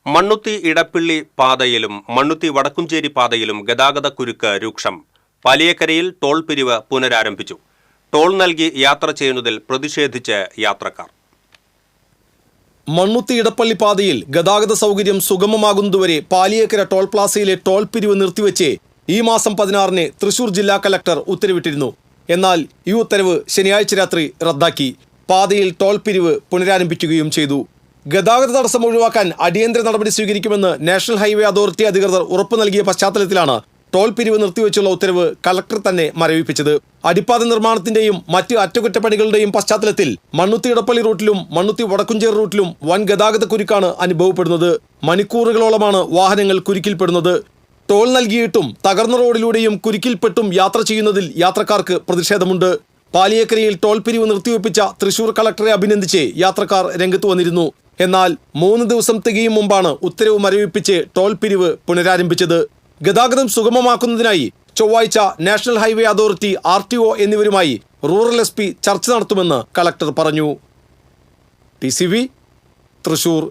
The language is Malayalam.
മണ്ണുത്തി ഇടപ്പള്ളി പാതയിലും മണ്ണുത്തി വടക്കുംചേരി പാതയിലും ഗതാഗതക്കുരുക്ക് രൂക്ഷം. പാലിയേക്കരയിൽ ടോൾ പിരിവ് പുനരാരംഭിച്ചു. ടോൾ നൽകി യാത്ര ചെയ്യുന്നതിൽ പ്രതിഷേധിച്ച് യാത്രക്കാർ. മണ്ണുത്തി ഇടപ്പള്ളി പാതയിൽ ഗതാഗത സൗകര്യം സുഗമമാകുന്നതുവരെ പാലിയേക്കര ടോൾ പ്ലാസയിലെ ടോൾ പിരിവ് നിർത്തിവെച്ച് ഈ മാസം 16-ന് തൃശൂർ ജില്ലാ കലക്ടർ ഉത്തരവിട്ടിരുന്നു. എന്നാൽ ഈ ഉത്തരവ് ശനിയാഴ്ച രാത്രി റദ്ദാക്കി. പാതയിൽ ടോൾ പിരിവ് പുനരാരംഭിക്കുകയും ചെയ്തു. ഗതാഗത തടസ്സം ഒഴിവാക്കാൻ അടിയന്തര നടപടി സ്വീകരിക്കുമെന്ന് നാഷണൽ ഹൈവേ അതോറിറ്റി അധികൃതർ ഉറപ്പു നൽകിയ പശ്ചാത്തലത്തിലാണ് ടോൾ പിരിവ് നിർത്തിവെച്ചുള്ള ഉത്തരവ് കളക്ടർ തന്നെ മരവിപ്പിച്ചത്. അടിപ്പാത നിർമ്മാണത്തിന്റെയും മറ്റ് അറ്റകുറ്റപ്പണികളുടെയും പശ്ചാത്തലത്തിൽ മണ്ണുത്തി ഇടപ്പള്ളി റൂട്ടിലും മണ്ണുത്തി വടക്കുംചേരി റൂട്ടിലും വൻ ഗതാഗത കുരുക്കാണ് അനുഭവപ്പെടുന്നത്. മണിക്കൂറുകളോളമാണ് വാഹനങ്ങൾ കുരുക്കിൽപ്പെടുന്നത്. ടോൾ നൽകിയിട്ടും തകർന്ന റോഡിലൂടെയും കുരുക്കിൽപ്പെട്ടും യാത്ര ചെയ്യുന്നതിൽ യാത്രക്കാർക്ക് പ്രതിഷേധമുണ്ട്. പാലിയേക്കരയിൽ ടോൾ പിരിവ് നിർത്തിവെപ്പിച്ച തൃശൂർ കളക്ടറെ അഭിനന്ദിച്ച് യാത്രക്കാർ രംഗത്ത് വന്നിരുന്നു. എന്നാൽ 3 ദിവസം തികയും മുമ്പാണ് ഉത്തരവ് മരവിപ്പിച്ച് ടോൾ പിരിവ് പുനരാരംഭിച്ചത്. ഗതാഗതം സുഗമമാക്കുന്നതിനായി ചൊവ്വാഴ്ച നാഷണൽ ഹൈവേ അതോറിറ്റി RTO എന്നിവരുമായി റൂറൽ SP ചർച്ച നടത്തുമെന്ന് കളക്ടർ പറഞ്ഞു. TCV തൃശൂർ.